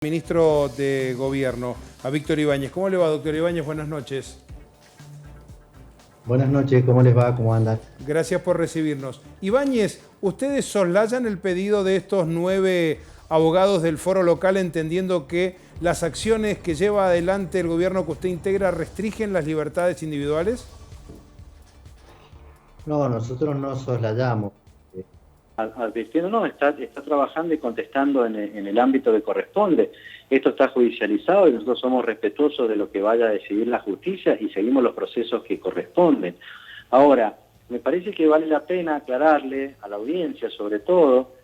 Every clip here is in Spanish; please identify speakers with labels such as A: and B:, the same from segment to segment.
A: Ministro de Gobierno, a Víctor Ibáñez. ¿Cómo le va, doctor Ibáñez? Buenas noches.
B: Buenas noches, ¿cómo les va? ¿Cómo andan?
A: Gracias por recibirnos. Ibáñez, ¿ustedes soslayan el pedido de estos 9 abogados del foro local entendiendo que las acciones que lleva adelante el gobierno que usted integra restringen las libertades individuales?
B: No, nosotros no soslayamos.
C: Advirtiendo, no, está trabajando y contestando en el ámbito que corresponde. Esto está judicializado y nosotros somos respetuosos de lo que vaya a decidir la justicia y seguimos los procesos que corresponden. Ahora, me parece que vale la pena aclararle a la audiencia, sobre todo,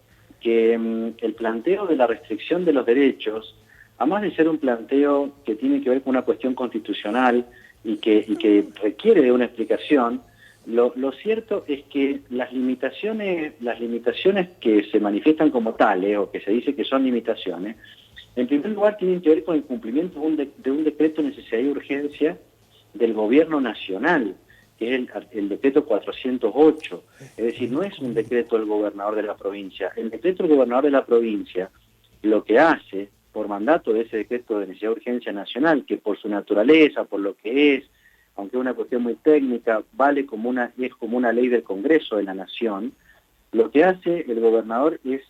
C: que el planteo de la restricción de los derechos, además de ser un planteo que tiene que ver con una cuestión constitucional y que requiere de una explicación, lo cierto es que las limitaciones que se manifiestan como tales, o que se dice que son limitaciones, en primer lugar tienen que ver con el cumplimiento de un decreto de necesidad y urgencia del gobierno nacional, que es el decreto 408. Es decir, no es un decreto del gobernador de la provincia. El decreto del gobernador de la provincia lo que hace, por mandato de ese decreto de necesidad y urgencia nacional, que por su naturaleza, por lo que es, aunque es una cuestión muy técnica, es como una ley del Congreso de la Nación, lo que hace el gobernador es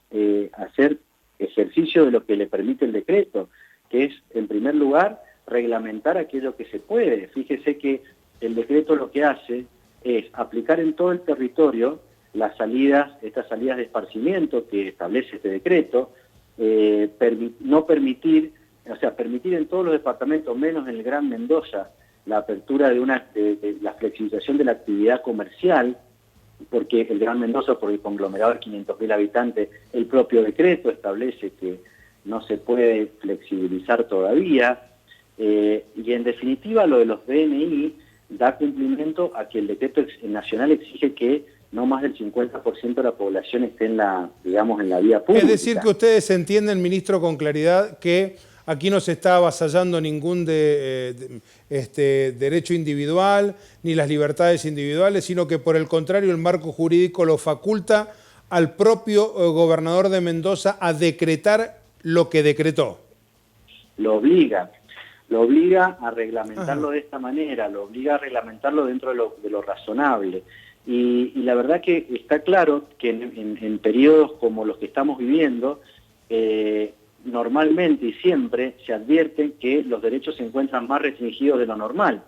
C: hacer ejercicio de lo que le permite el decreto, que es, en primer lugar, reglamentar aquello que se puede. Fíjese que el decreto lo que hace es aplicar en todo el territorio estas salidas de esparcimiento que establece este decreto, permitir en todos los departamentos, menos en el Gran Mendoza, la apertura de la flexibilización de la actividad comercial, porque el Gran Mendoza, por el conglomerado de 500.000 habitantes, el propio decreto establece que no se puede flexibilizar todavía, y en definitiva lo de los DNI da cumplimiento a que el decreto nacional exige que no más del 50% de la población esté en la vía pública.
A: Es decir, que ustedes entienden, ministro, con claridad que aquí no se está avasallando ningún derecho individual, ni las libertades individuales, sino que por el contrario el marco jurídico lo faculta al propio gobernador de Mendoza a decretar lo que decretó.
C: Lo obliga a reglamentarlo de esta manera, lo obliga a reglamentarlo dentro de lo razonable. Y la verdad que está claro que en periodos como los que estamos viviendo, normalmente y siempre se advierte que los derechos se encuentran más restringidos de lo normal,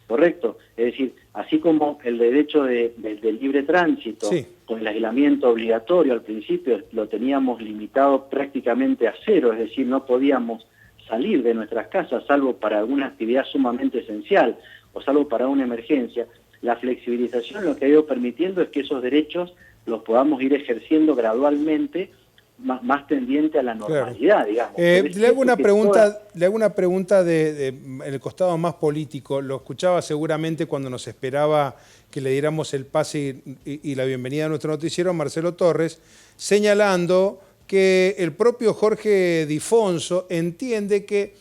C: ¿correcto? Es decir, así como el derecho del libre tránsito, sí, con el aislamiento obligatorio al principio lo teníamos limitado prácticamente a cero, es decir, no podíamos salir de nuestras casas salvo para alguna actividad sumamente esencial o salvo para una emergencia. La flexibilización lo que ha ido permitiendo es que esos derechos los podamos ir ejerciendo gradualmente, más tendiente a la normalidad, digamos.
A: Le hago una pregunta el costado más político. Lo escuchaba seguramente cuando nos esperaba que le diéramos el pase y la bienvenida a nuestro noticiero, Marcelo Torres, señalando que el propio Jorge Difonso entiende que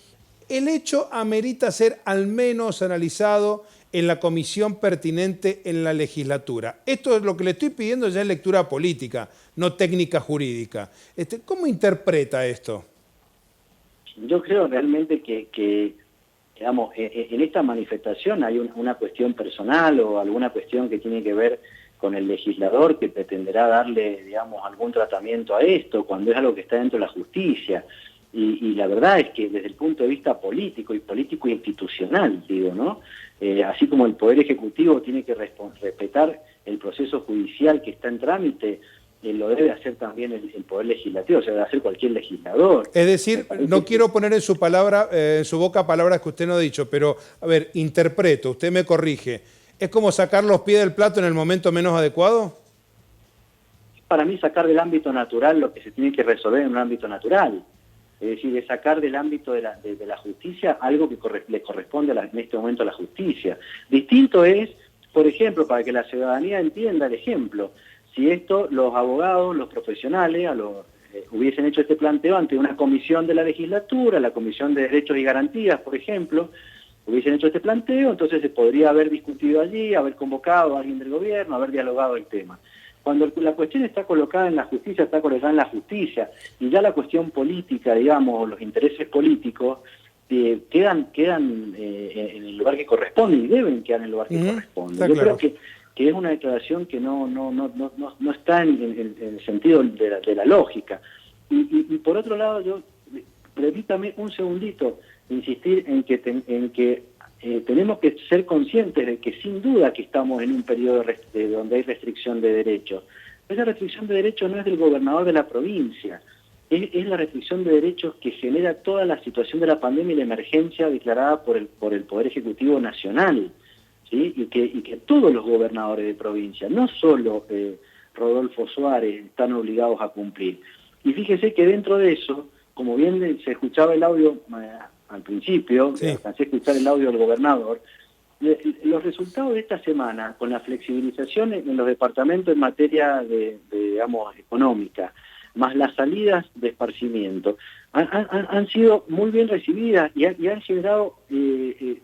A: el hecho amerita ser al menos analizado en la comisión pertinente en la legislatura. Esto es lo que le estoy pidiendo ya en lectura política, no técnica jurídica. ¿Cómo interpreta esto?
C: Yo creo realmente que digamos, en esta manifestación hay una cuestión personal o alguna cuestión que tiene que ver con el legislador que pretenderá darle, digamos, algún tratamiento a esto, cuando es algo que está dentro de la justicia. Y la verdad es que desde el punto de vista político e institucional, digo, ¿no? Así como el Poder Ejecutivo tiene que respetar el proceso judicial que está en trámite, lo debe hacer también el Poder Legislativo, o sea, debe hacer cualquier legislador.
A: Es decir, no quiero poner en su boca palabras que usted no ha dicho, pero, a ver, interpreto, usted me corrige. ¿Es como sacar los pies del plato en el momento menos adecuado?
C: Para mí, sacar del ámbito natural lo que se tiene que resolver en un ámbito natural. Es decir, de sacar del ámbito de la justicia algo que le corresponde en este momento a la justicia. Distinto es, por ejemplo, para que la ciudadanía entienda el ejemplo, si los abogados, los profesionales, hubiesen hecho este planteo ante una comisión de la legislatura, la Comisión de Derechos y Garantías, por ejemplo, hubiesen hecho este planteo, entonces se podría haber discutido allí, haber convocado a alguien del gobierno, haber dialogado el tema. Cuando la cuestión está colocada en la justicia, está colocada en la justicia, y ya la cuestión política, digamos, los intereses políticos, quedan en el lugar que corresponde y deben quedar en el lugar que corresponde. Yo creo que es una declaración que no está en el sentido de la lógica. Y por otro lado, permítame un segundito insistir en que tenemos que ser conscientes de que sin duda que estamos en un periodo donde hay restricción de derechos. Esa restricción de derechos no es del gobernador de la provincia, es la restricción de derechos que genera toda la situación de la pandemia y la emergencia declarada por el Poder Ejecutivo Nacional, ¿sí? Y que todos los gobernadores de provincia, no solo Rodolfo Suárez, están obligados a cumplir. Y fíjese que dentro de eso, como bien se escuchaba el audio al principio, alcancé a escuchar el audio del gobernador, los resultados de esta semana, con la flexibilización en los departamentos en materia digamos, económica, más las salidas de esparcimiento, han sido muy bien recibidas y han generado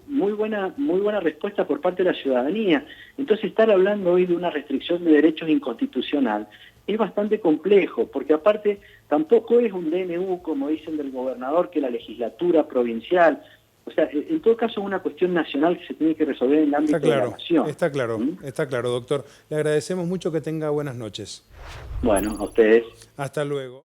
C: muy buena respuesta por parte de la ciudadanía. Entonces, estar hablando hoy de una restricción de derechos inconstitucional es bastante complejo, porque aparte tampoco es un DNU, como dicen del gobernador, que la legislatura provincial. O sea, en todo caso es una cuestión nacional que se tiene que resolver en el ámbito de la nación.
A: Está claro, doctor. Le agradecemos mucho, que tenga buenas noches.
C: Bueno, a ustedes.
A: Hasta luego.